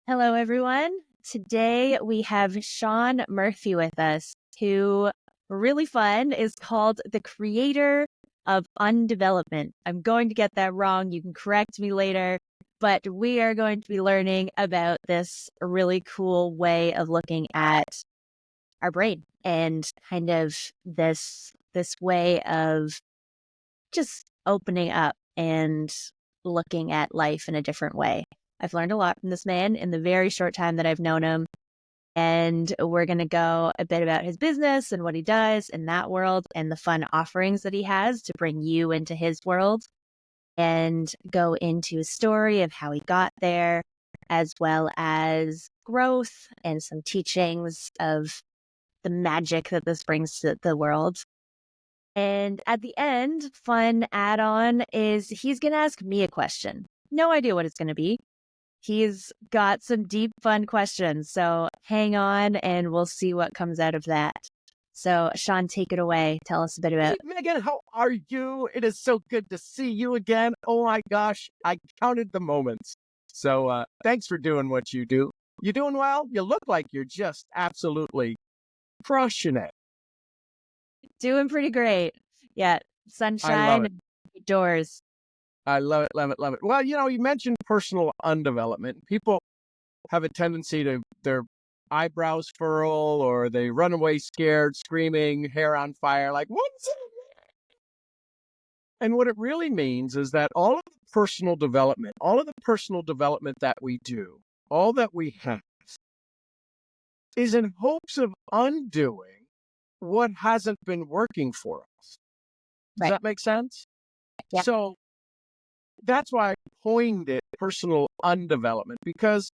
Hello, everyone. Today we have Sean Murphy with us, who really fun is called the creator of Undevelopment. I'm going to get that wrong. You can correct me later, but we are going to be learning about this really cool way of looking at our brain and kind of this way of just opening up and looking at life in a different way. I've learned a lot from this man in the very short time that I've known him. And we're going to go a bit about his business and what he does in that world and the fun offerings that he has to bring you into his world, and go into a story of how he got there, as well as growth and some teachings of the magic that this brings to the world. And at the end, fun add-on is he's going to ask me a question. No idea what it's going to be. He's got some deep, fun questions. So hang on and we'll see what comes out of that. So Sean, take it away. Tell us a bit about. Hey, Megan, how are you? It is so good to see you again. Oh my gosh, I counted the moments. So thanks for doing what you do. You doing well? You look like you're just absolutely crushing it. Doing pretty great. Yeah. I love Sunshine it. and doors. I love it, love it, love it. Well, you mentioned personal undevelopment. People have a tendency to their eyebrows furl or they run away scared, screaming, hair on fire, like, what's it? And what it really means is that all of the personal development that we do, all that we have, is in hopes of undoing what hasn't been working for us. Does Right. that make sense? Yeah. So that's why I coined it personal undevelopment, because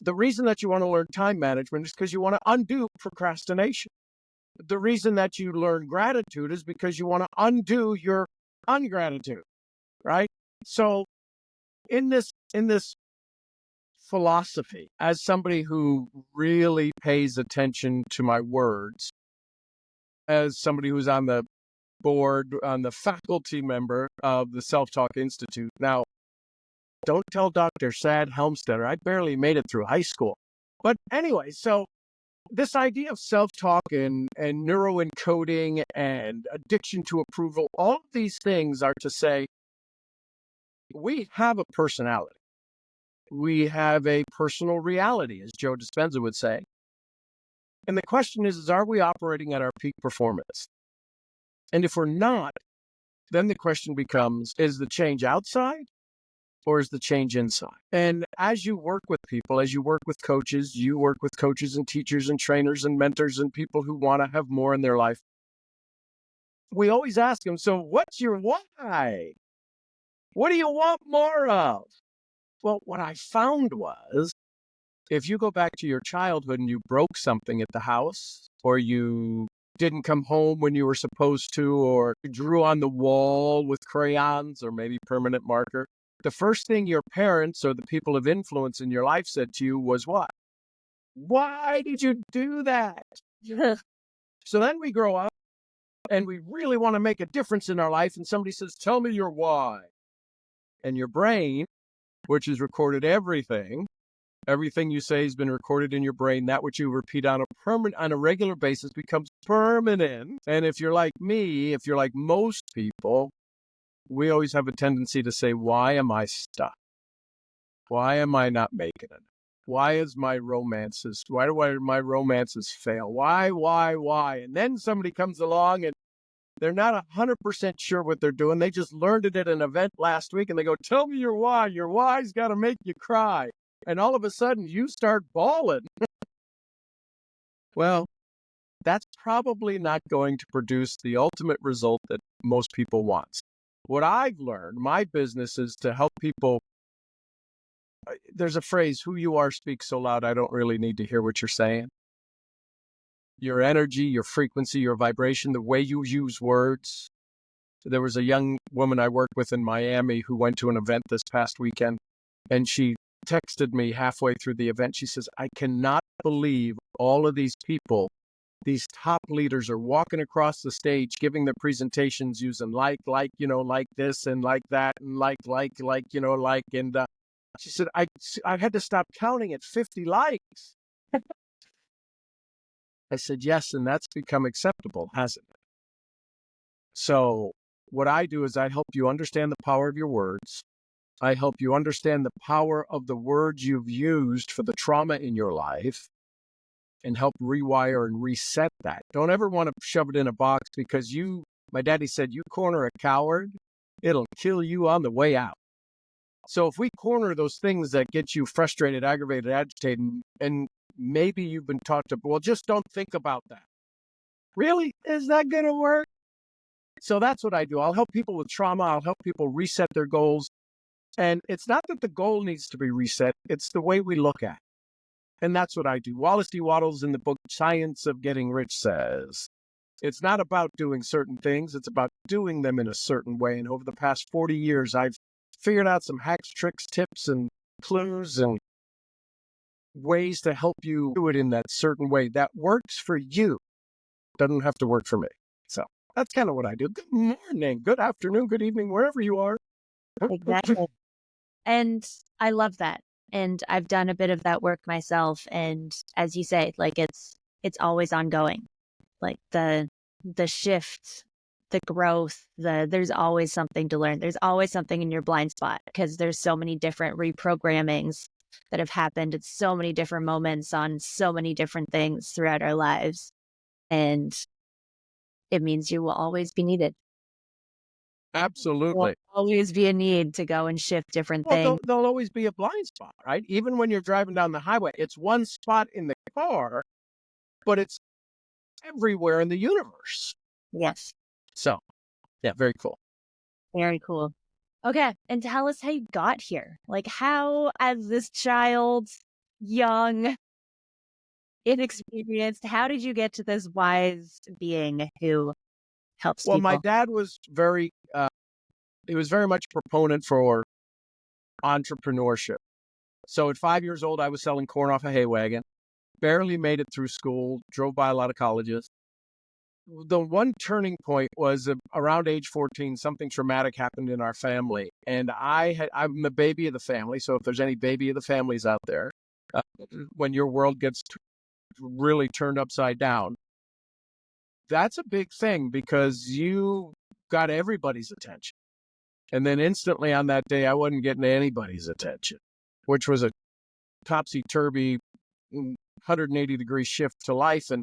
the reason that you want to learn time management is because you want to undo procrastination. The reason that you learn gratitude is because you want to undo your ungratitude, right? So in this philosophy, as somebody who really pays attention to my words, as somebody who's on the board, on the faculty member of the Self-Talk Institute. Now, don't tell Dr. Sad Helmstetter, I barely made it through high school. But anyway, so this idea of self-talk and neuroencoding and addiction to approval, all of these things are to say, we have a personality. We have a personal reality, as Joe Dispenza would say. And the question is are we operating at our peak performance? And if we're not, then the question becomes, is the change outside or is the change inside? And as you work with people, as you work with coaches, you work with coaches and teachers and trainers and mentors and people who want to have more in their life. We always ask them, so what's your why? What do you want more of? Well, what I found was, if you go back to your childhood and you broke something at the house, or you didn't come home when you were supposed to, or drew on the wall with crayons or maybe permanent marker, the first thing your parents or the people of influence in your life said to you was what? Why did you do that? So then we grow up and we really want to make a difference in our life. And somebody says, tell me your why. And your brain, which has recorded everything you say has been recorded in your brain. That which you repeat on a regular basis becomes permanent. And if you're like me, if you're like most people, we always have a tendency to say, why am I stuck? Why am I not making it? Why do my romances fail? Why? And then somebody comes along and they're not 100% sure what they're doing. They just learned it at an event last week and they go, tell me your why. Your why's got to make you cry. And all of a sudden you start bawling. Well, that's probably not going to produce the ultimate result that most people want. What I've learned, my business is to help people. There's a phrase, who you are speaks so loud, I don't really need to hear what you're saying. Your energy, your frequency, your vibration, the way you use words. There was a young woman I worked with in Miami who went to an event this past weekend, and she texted me halfway through the event. She says, I cannot believe all of these people, these top leaders are walking across the stage, giving their presentations using like this and like that and like, and She said, I had to stop counting at 50 likes. I said, yes, and that's become acceptable, hasn't it? So what I do is I help you understand the power of your words. I help you understand the power of the words you've used for the trauma in your life and help rewire and reset that. Don't ever want to shove it in a box because my daddy said, you corner a coward, it'll kill you on the way out. So if we corner those things that get you frustrated, aggravated, agitated, and maybe you've been taught to, well, just don't think about that. Really? Is that going to work? So that's what I do. I'll help people with trauma. I'll help people reset their goals. And it's not that the goal needs to be reset. It's the way we look at it. And that's what I do. Wallace D. Wattles in the book Science of Getting Rich says, it's not about doing certain things. It's about doing them in a certain way. And over the past 40 years, I've figured out some hacks, tricks, tips, and clues and ways to help you do it in that certain way that works for you. Doesn't have to work for me. So that's kind of what I do. Good morning, good afternoon, good evening, wherever you are. Exactly. And I love that. And I've done a bit of that work myself. And as you say, like it's always ongoing. Like the shift, the growth, there's always something to learn. There's always something in your blind spot because there's so many different reprogrammings that have happened at so many different moments on so many different things throughout our lives. And it means you will always be needed. Absolutely. Will always be a need to go and shift different Well, things. there'll always be a blind spot, right? Even when you're driving down the highway, it's one spot in the car, but it's everywhere in the universe. Yes. So, yeah, very cool. Very cool. Okay. And tell us how you got here. Like how, as this child, young, inexperienced, how did you get to this wise being who helps Well, my people? dad was he was very much a proponent for entrepreneurship. So at 5 years old, I was selling corn off a hay wagon, barely made it through school, drove by a lot of colleges. The one turning point was around age 14, something traumatic happened in our family. And I'm the baby of the family. So if there's any baby of the families out there, when your world gets really turned upside down, that's a big thing because you got everybody's attention. And then instantly on that day, I wasn't getting anybody's attention, which was a topsy-turvy 180-degree shift to life. And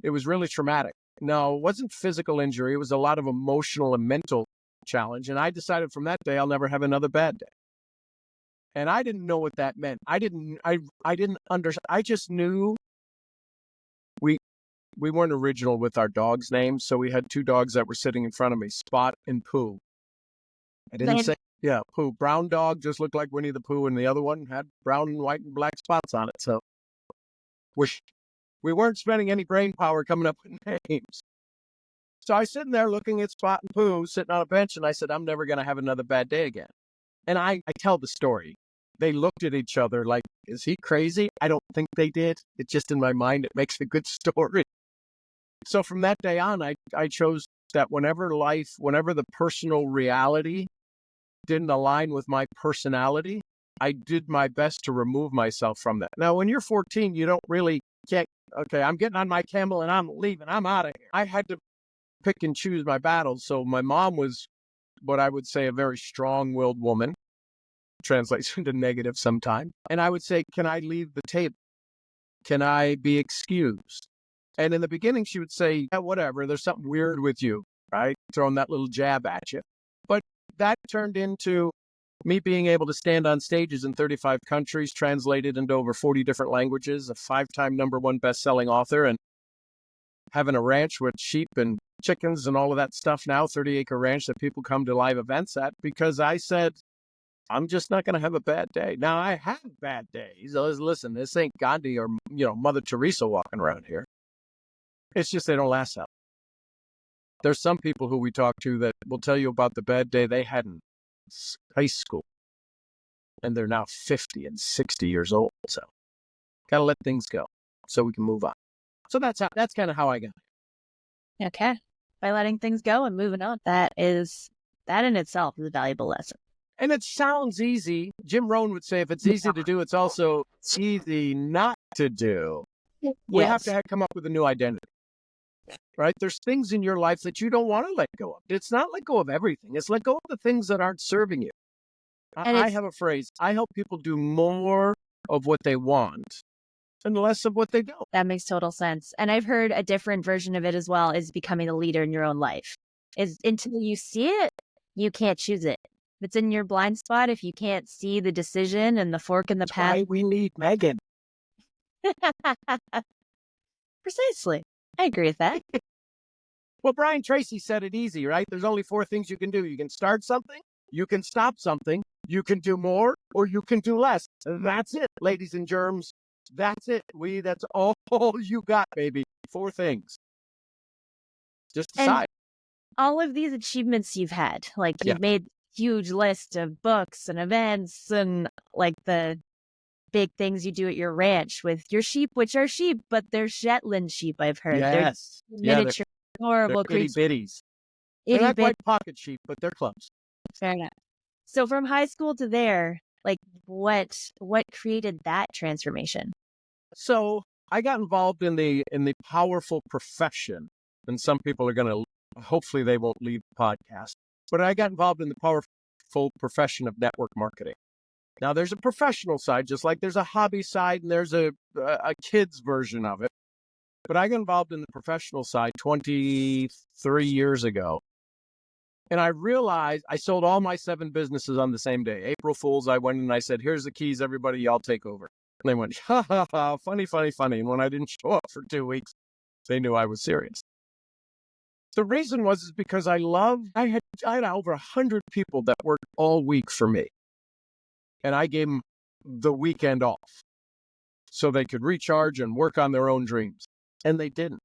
it was really traumatic. No, it wasn't physical injury. It was a lot of emotional and mental challenge. And I decided from that day, I'll never have another bad day. And I didn't know what that meant. I didn't understand. I just knew we weren't original with our dogs' names. So we had two dogs that were sitting in front of me, Spot and Pooh. I didn't say, yeah, Pooh. Brown dog just looked like Winnie the Pooh, and the other one had brown and white and black spots on it. So we weren't spending any brain power coming up with names. So I was sitting there looking at Spot and Pooh sitting on a bench, and I said, I'm never going to have another bad day again. And I tell the story. They looked at each other like, is he crazy? I don't think they did. It's just in my mind, it makes a good story. So from that day on, I chose that whenever the personal reality didn't align with my personality, I did my best to remove myself from that. Now, when you're 14, you don't really get, okay, I'm getting on my camel and I'm leaving. I'm out of here. I had to pick and choose my battles. So my mom was what I would say a very strong-willed woman, translates into negative sometimes. And I would say, can I leave the table? Can I be excused? And in the beginning, she would say, yeah, whatever, there's something weird with you, right? Throwing that little jab at you. But that turned into me being able to stand on stages in 35 countries, translated into over 40 different languages, a 5-time #1 best-selling author, and having a ranch with sheep and chickens and all of that stuff now, 30-acre ranch that people come to live events at, because I said, I'm just not going to have a bad day. Now, I have bad days. Listen, this ain't Gandhi or, Mother Teresa walking around here. It's just they don't last that long. There's some people who we talk to that will tell you about the bad day they had in high school, and they're now 50 and 60 years old. So, got to let things go so we can move on. So that's kind of how I got here. Okay. By letting things go and moving on. That in itself is a valuable lesson. And it sounds easy. Jim Rohn would say, if it's easy to do, it's also easy not to do. We have to come up with a new identity, right? There's things in your life that you don't want to let go of. It's not let go of everything. It's let go of the things that aren't serving you. I have a phrase. I help people do more of what they want and less of what they don't. That makes total sense. And I've heard a different version of it as well, is becoming a leader in your own life. Is until you see it, you can't choose it. If it's in your blind spot, if you can't see the decision and the fork in the path. Why we need Megan. Precisely. I agree with that. Well, Brian Tracy said it easy, right? There's only 4 things you can do. You can start something, you can stop something, you can do more, or you can do less. That's it, ladies and germs. That's it. That's all you got, baby. 4 things. Just decide. And all of these achievements you've had, like you've made huge list of books and events and like the big things you do at your ranch with your sheep, which are sheep, but they're Shetland sheep, I've heard. Yes. They're miniature, adorable creatures. Itty-bitties. They're not quite pocket sheep, but they're close. Fair enough. So from high school to there, like what created that transformation? So I got involved in the powerful profession, and some people are going to, hopefully they won't leave the podcast, but I got involved in the powerful profession of network marketing. Now, there's a professional side, just like there's a hobby side and there's a kid's version of it. But I got involved in the professional side 23 years ago. And I realized I sold all my 7 businesses on the same day. April Fools, I went and I said, here's the keys, everybody, y'all take over. And they went, ha, ha, ha, funny, funny, funny. And when I didn't show up for 2 weeks, they knew I was serious. The reason was because I had over 100 people that worked all week for me. And I gave them the weekend off so they could recharge and work on their own dreams. And they didn't.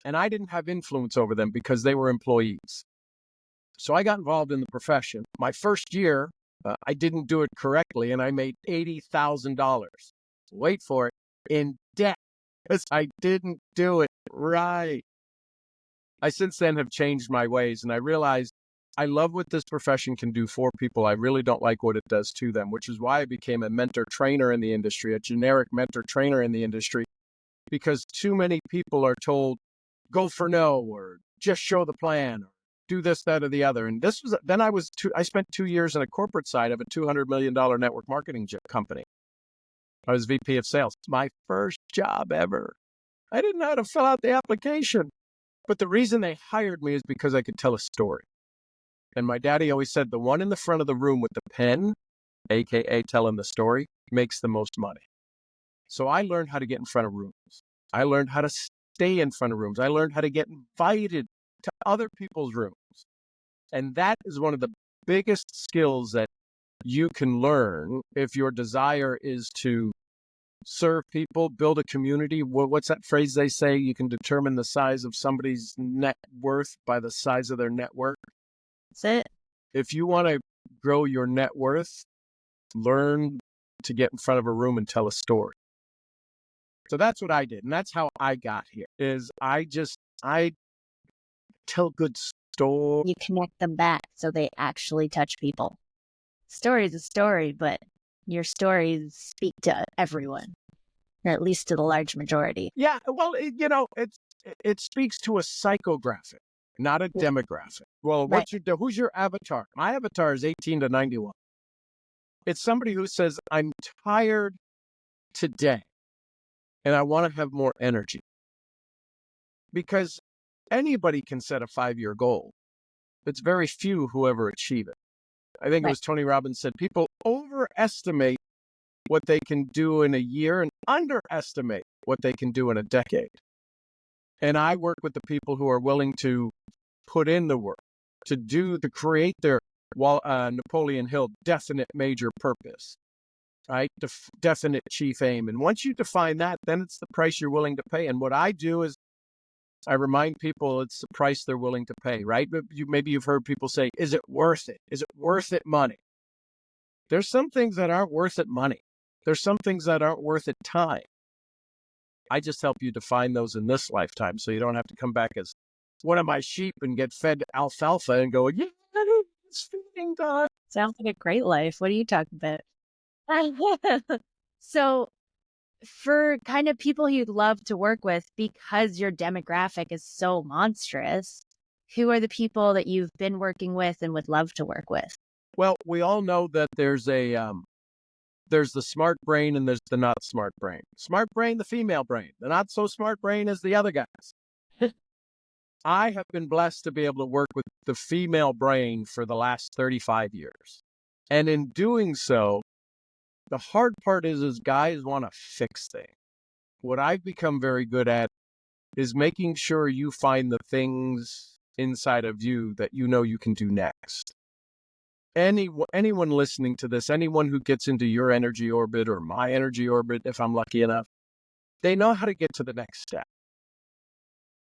And I didn't have influence over them because they were employees. So I got involved in the profession. My first year, I didn't do it correctly, and I made $80,000. Wait for it, in debt, because I didn't do it right. I since then have changed my ways, and I realized I love what this profession can do for people. I really don't like what it does to them, which is why I became a mentor trainer in the industry, a generic mentor trainer in the industry, because too many people are told, go for no, or just show the plan, or do this, that, or the other. And this was, then I spent 2 years in a corporate side of a $200 million network marketing company. I was VP of sales. My first job ever. I didn't know how to fill out the application. But the reason they hired me is because I could tell a story. And my daddy always said, the one in the front of the room with the pen, AKA telling the story, makes the most money. So I learned how to get in front of rooms. I learned how to stay in front of rooms. I learned how to get invited to other people's rooms. And that is one of the biggest skills that you can learn if your desire is to serve people, build a community. What's that phrase they say? You can determine the size of somebody's net worth by the size of their network. That's it. If you want to grow your net worth, learn to get in front of a room and tell a story. So that's what I did. And that's how I got here, is I tell good stories. You connect them back so they actually touch people. Story is a story, but your stories speak to everyone, or at least to the large majority. Yeah, well, it speaks to a psychographic, not a demographic. Well, who's your avatar? My avatar is 18 to 91. It's somebody who says, I'm tired today and I want to have more energy. Because anybody can set a 5-year goal. It's very few who ever achieve it. I think it was Tony Robbins said, people overestimate what they can do in a year and underestimate what they can do in a decade. And I work with the people who are willing to put in the work, to create their Napoleon Hill definite major purpose, right? Definite chief aim. And once you define that, then it's the price you're willing to pay. And what I do is I remind people it's the price they're willing to pay, right? Maybe you've heard people say, is it worth it? Is it worth it money? There's some things that aren't worth it money. There's some things that aren't worth it time. I just help you define those in this lifetime so you don't have to come back as one of my sheep and get fed alfalfa and go, yeah, It's feeding time. Sounds like a great life. What are you talking about? So, for kind of people you'd love to work with, because your demographic is so monstrous, who are the people that you've been working with and would love to work with? Well, we all know that there's the smart brain and there's the not smart brain. Smart brain, the female brain. The not so smart brain is the other guys. I have been blessed to be able to work with the female brain for the last 35 years. And in doing so, the hard part is guys want to fix things. What I've become very good at is making sure you find the things inside of you that you know you can do next. Anyone listening to this, anyone who gets into your energy orbit or my energy orbit, if I'm lucky enough, they know how to get to the next step.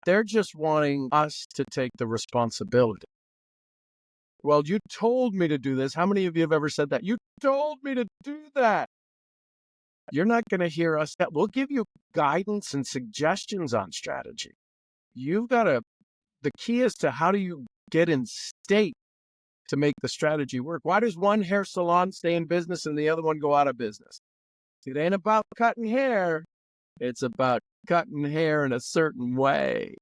They're just wanting us to take the responsibility. Well, you told me to do this. How many of you have ever said that? You told me to do that. You're not going to hear us. We'll give you guidance and suggestions on strategy. The key is to how do you get in state to make the strategy work? Why does one hair salon stay in business and the other one go out of business? It ain't about cutting hair. It's about cutting hair in a certain way.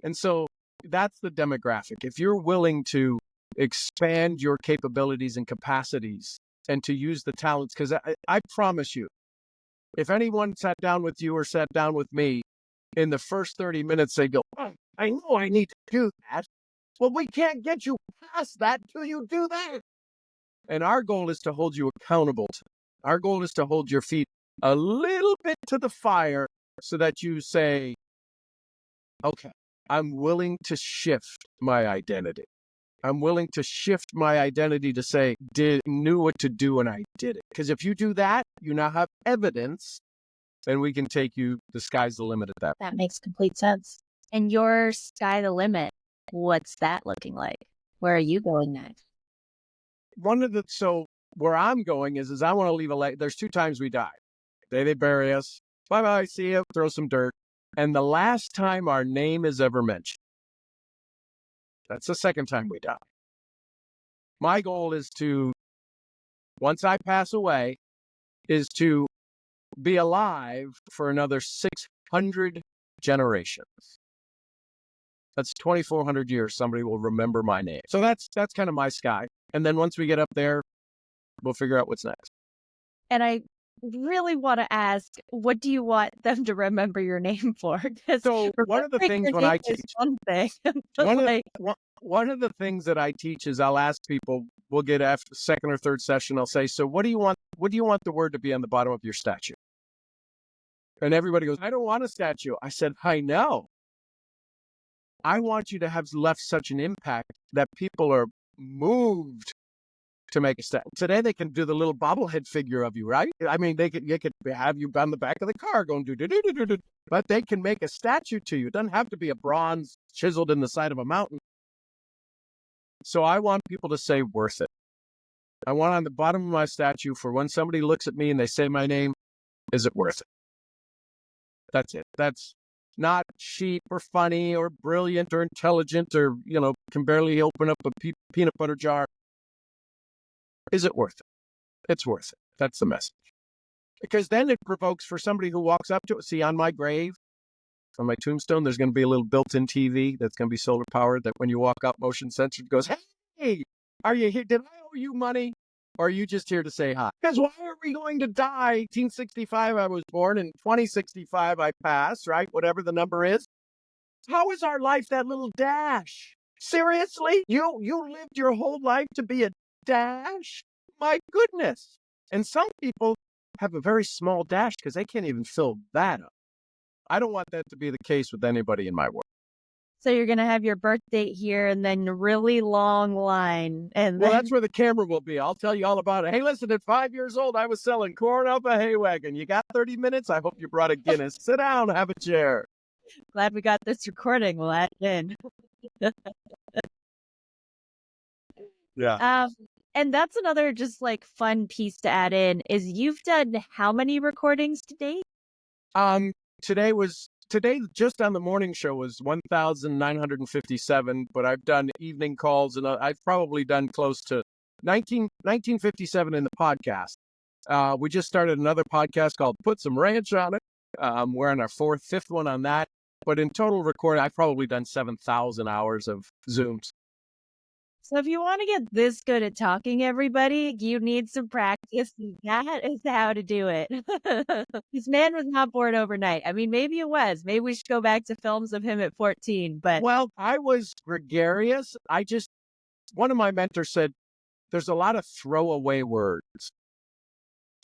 And so that's the demographic. If you're willing to expand your capabilities and capacities and to use the talents, because I promise you, if anyone sat down with you or sat down with me, in the first 30 minutes, they go, oh, I know I need to do that. Well, we can't get you past that till you do that. And our goal is to hold you accountable. Our goal is to hold your feet a little bit to the fire so that you say, okay, I'm willing to shift my identity. I'm willing to shift my identity to say, knew what to do and I did it. Because if you do that, you now have evidence and we can take you, the sky's the limit at that. That makes complete sense. And your sky the limit, what's that looking like? Where are you going next? So where I'm going is I want to leave there's 2 times we die. The day they bury us, bye-bye, see you, throw some dirt. And the last time our name is ever mentioned. That's the second time we die. My goal is to, once I pass away, is to be alive for another 600 generations. That's 2,400 years. Somebody will remember my name. So that's kind of my sky. And then once we get up there, we'll figure out what's next. And I really want to ask, what do you want them to remember your name for? So one of the things when I teach, one of the things that I teach is I'll ask people, we'll get after second or third session, I'll say, so what do you want the word to be on the bottom of your statue? And everybody goes, I don't want a statue. I said, I know. I want you to have left such an impact that people are moved to make a statue. Today they can do the little bobblehead figure of you, right? I mean, they could have you on the back of the car going do, but they can make a statue to you. It doesn't have to be a bronze chiseled in the side of a mountain. So I want people to say worth it. I want on the bottom of my statue for when somebody looks at me and they say my name, is it worth it? That's it. That's not cheap or funny or brilliant or intelligent or, can barely open up a peanut butter jar. Is it worth it? It's worth it. That's the message. Because then it provokes for somebody who walks up to it. See, on my grave, on my tombstone, there's going to be a little built-in TV that's going to be solar powered that when you walk up, motion censored goes, hey, are you here? Did I owe you money? Or are you just here to say hi? Because why are we going to die? 1865 I was born, and 2065 I pass, right? Whatever the number is. How is our life that little dash? Seriously? You lived your whole life to be a dash? My goodness. And some people have a very small dash because they can't even fill that up. I don't want that to be the case with anybody in my world. So you're going to have your birth date here and then a really long line. And well, that's where the camera will be. I'll tell you all about it. Hey, listen, at 5 years old, I was selling corn up a hay wagon. You got 30 minutes? I hope you brought a Guinness. Sit down, have a chair. Glad we got this recording. We'll add it in. Yeah. And that's another just like fun piece to add in is you've done how many recordings to date? today, just on the morning show, was 1,957, but I've done evening calls, and I've probably done close to 1957 in the podcast. We just started another podcast called Put Some Ranch on It. We're on our fifth one on that. But in total recording, I've probably done 7,000 hours of Zooms. So if you want to get this good at talking, everybody, you need some practice. That is how to do it. This man was not born overnight. I mean, maybe it was. Maybe we should go back to films of him at 14. But well, I was gregarious. One of my mentors said, there's a lot of throwaway words,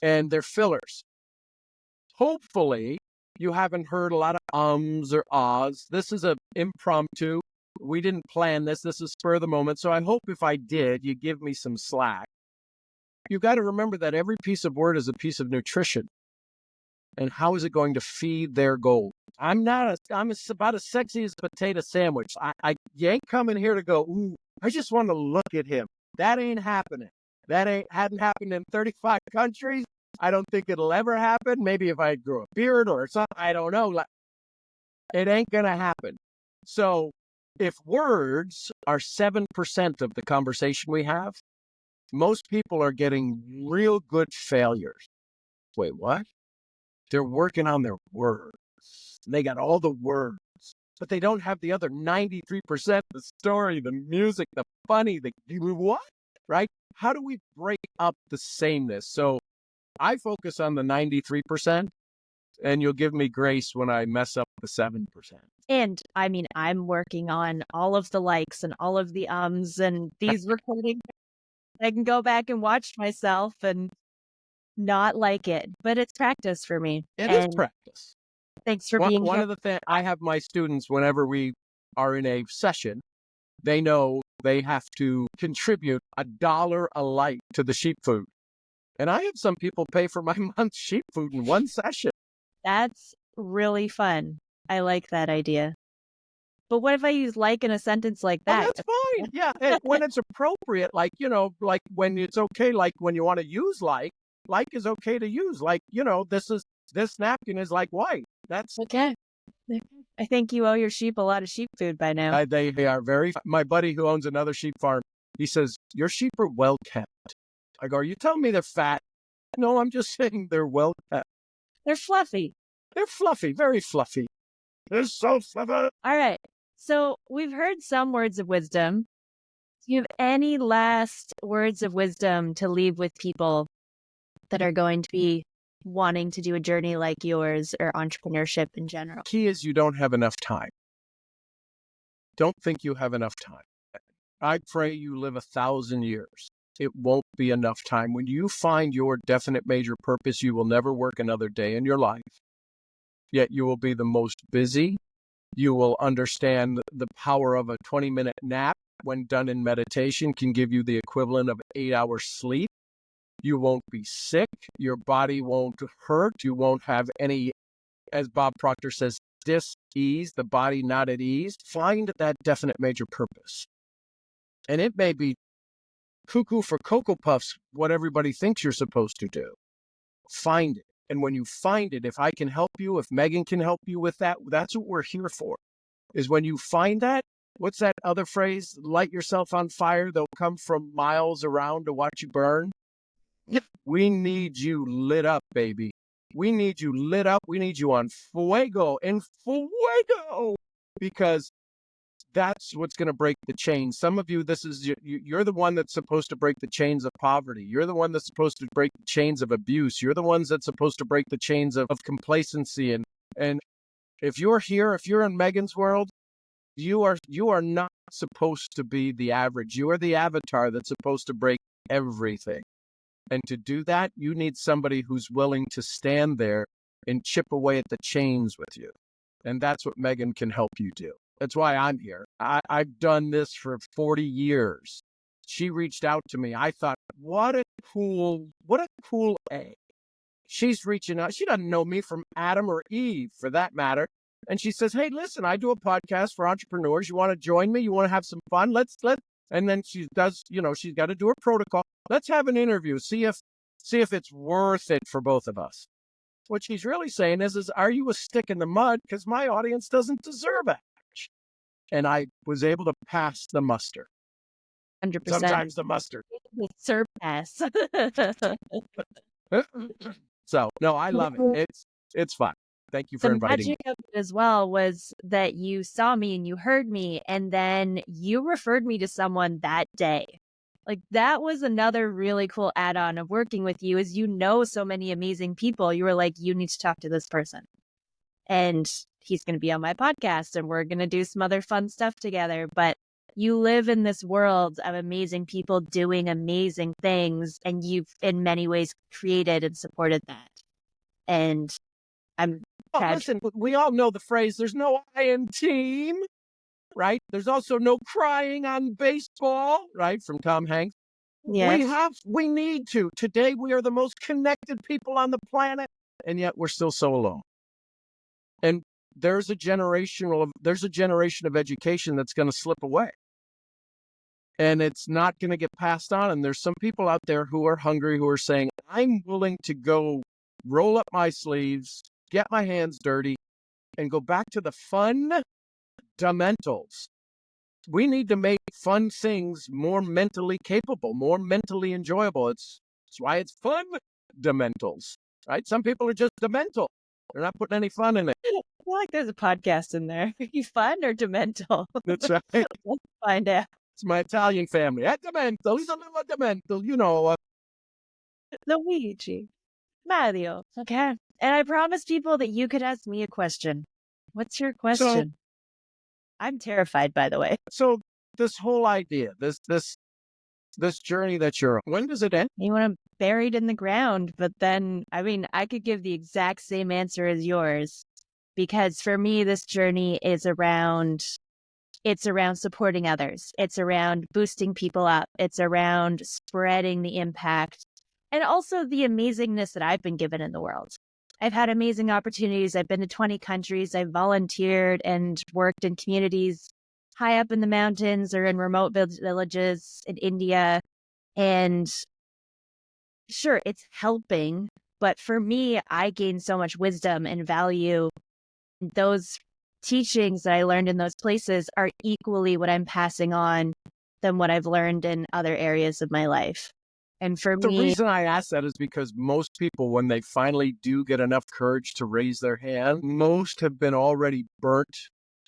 and they're fillers. Hopefully, you haven't heard a lot of ums or ahs. This is an impromptu. We didn't plan this. This is spur of the moment. So I hope if I did, you give me some slack. You got to remember that every piece of word is a piece of nutrition. And how is it going to feed their goal? I'm about as sexy as a potato sandwich. You ain't coming here to go, ooh, I just want to look at him. That ain't happening. Hadn't happened in 35 countries. I don't think it'll ever happen. Maybe if I grew a beard or something, I don't know. It ain't going to happen. So if words are 7% of the conversation we have, most people are getting real good failures. Wait, what? They're working on their words. They got all the words, but they don't have the other 93%, the story, the music, the funny, the what? Right? How do we break up the sameness? So I focus on the 93%, and you'll give me grace when I mess up the 7%. And I mean, I'm working on all of the likes and all of the ums and these recordings. I can go back and watch myself and not like it, but it's practice for me. It is practice. Thanks for being here. One of the things I have my students, whenever we are in a session, they know they have to contribute $1 a like to the sheep food. And I have some people pay for my month's sheep food in one session. That's really fun. I like that idea. But what if I use like in a sentence like that? Oh, that's fine. Yeah. And when it's appropriate, like when it's okay, like when you want to use like is okay to use. Like, this napkin is like white. That's okay. I think you owe your sheep a lot of sheep food by now. They are my buddy who owns another sheep farm, he says, your sheep are well kept. I go, are you telling me they're fat? No, I'm just saying they're well kept. They're fluffy. They're fluffy, very fluffy. They're so fluffy. All right. So we've heard some words of wisdom. Do you have any last words of wisdom to leave with people that are going to be wanting to do a journey like yours or entrepreneurship in general? Key is you don't have enough time. Don't think you have enough time. I pray you live 1,000 years. It won't be enough time. When you find your definite major purpose, you will never work another day in your life. Yet you will be the most busy. You will understand the power of a 20-minute nap when done in meditation can give you the equivalent of 8 hours sleep. You won't be sick. Your body won't hurt. You won't have any, as Bob Proctor says, dis-ease, the body not at ease. Find that definite major purpose. And it may be cuckoo for Cocoa Puffs, what everybody thinks you're supposed to do. Find it. And when you find it, if I can help you, if Megan can help you with that, that's what we're here for. Is when you find that, what's that other phrase? Light yourself on fire. They'll come from miles around to watch you burn. We need you lit up, baby. We need you lit up. We need you on fuego, because that's what's going to break the chains. Some of you, you're the one that's supposed to break the chains of poverty. You're the one that's supposed to break the chains of abuse. You're the ones that's supposed to break the chains of complacency. And if you're here, if you're in Megan's world, you are not supposed to be the average. You are the avatar that's supposed to break everything. And to do that, you need somebody who's willing to stand there and chip away at the chains with you. And that's what Megan can help you do. That's why I'm here. I've done this for 40 years. She reached out to me. I thought, what a cool egg. She's reaching out. She doesn't know me from Adam or Eve, for that matter. And she says, hey, listen, I do a podcast for entrepreneurs. You want to join me? You want to have some fun? And then she does, she's got to do her protocol. Let's have an interview. See if it's worth it for both of us. What she's really saying is are you a stick in the mud? Because my audience doesn't deserve action. And I was able to pass the muster. 100%. Sometimes the mustard. Surpass. So, no, I love it. It's fun. Thank you for The inviting me. magic of it as well was that you saw me and you heard me, and then you referred me to someone that day. Like, that was another really cool add-on of working with you, is you know so many amazing people. You were like, you need to talk to this person. And he's going to be on my podcast, and we're going to do some other fun stuff together. But you live in this world of amazing people doing amazing things, and you've in many ways created and supported that. And I'm listen, we all know the phrase, there's no I in team, right? There's also no crying on baseball, right? From Tom Hanks. Yes. We need to. Today, we are the most connected people on the planet, and yet we're still so alone. And there's a generation of education that's going to slip away. And it's not going to get passed on. And there's some people out there who are hungry, who are saying, I'm willing to go roll up my sleeves, get my hands dirty, and go back to the fundamentals. We need to make fun things more mentally capable, more mentally enjoyable. That's why it's fundamentals, right? Some people are just demental. They're not putting any fun in it. I feel like there's a podcast in there. Are you fun or demental? That's right. Let's find out. It's my Italian family. Demental. He's a little demental, you know. Luigi. Mario. Okay. And I promised people that you could ask me a question. What's your question? I'm terrified, by the way. So this whole idea, this journey that you're on, when does it end? You want to buried in the ground, but then, I mean, I could give the exact same answer as yours, because for me, this journey is around supporting others. It's around boosting people up. It's around spreading the impact and also the amazingness that I've been given in the world. I've had amazing opportunities. I've been to 20 countries. I've volunteered and worked in communities high up in the mountains or in remote villages in India. And sure, it's helping, but for me, I gained so much wisdom and value. Those teachings that I learned in those places are equally what I'm passing on than what I've learned in other areas of my life. And for The me, reason I ask that is because most people, when they finally do get enough courage to raise their hand, most have been already burnt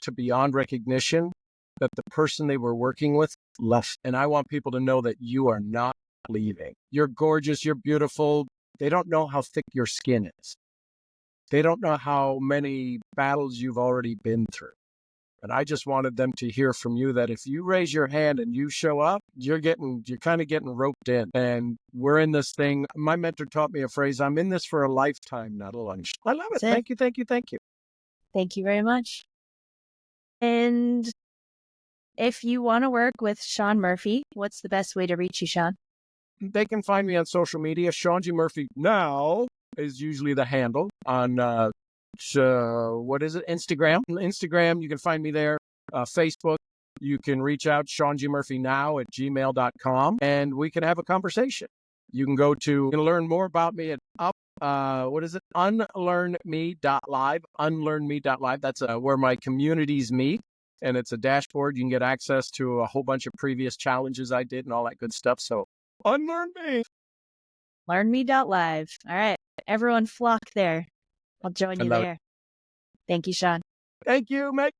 to beyond recognition that the person they were working with left. And I want people to know that you are not leaving. You're gorgeous. You're beautiful. They don't know how thick your skin is. They don't know how many battles you've already been through. And I just wanted them to hear from you that if you raise your hand and you show up, you're kind of getting roped in. And we're in this thing. My mentor taught me a phrase, I'm in this for a lifetime, not a lunch. I love it. Thank you, thank you, thank you. Thank you very much. And if you want to work with Sean Murphy, what's the best way to reach you, Sean? They can find me on social media. Sean G. Murphy now is usually the handle on what is it? Instagram. You can find me there. Facebook, you can reach out, SeanGMurphyNow@gmail.com, and we can have a conversation. You can learn more about me at unlearnme.live, unlearnme.live. That's where my communities meet, and it's a dashboard. You can get access to a whole bunch of previous challenges I did and all that good stuff. So unlearn me. Learnme.live. All right. Everyone flock there. I'll join you there. Thank you, Sean. Thank you, Meg.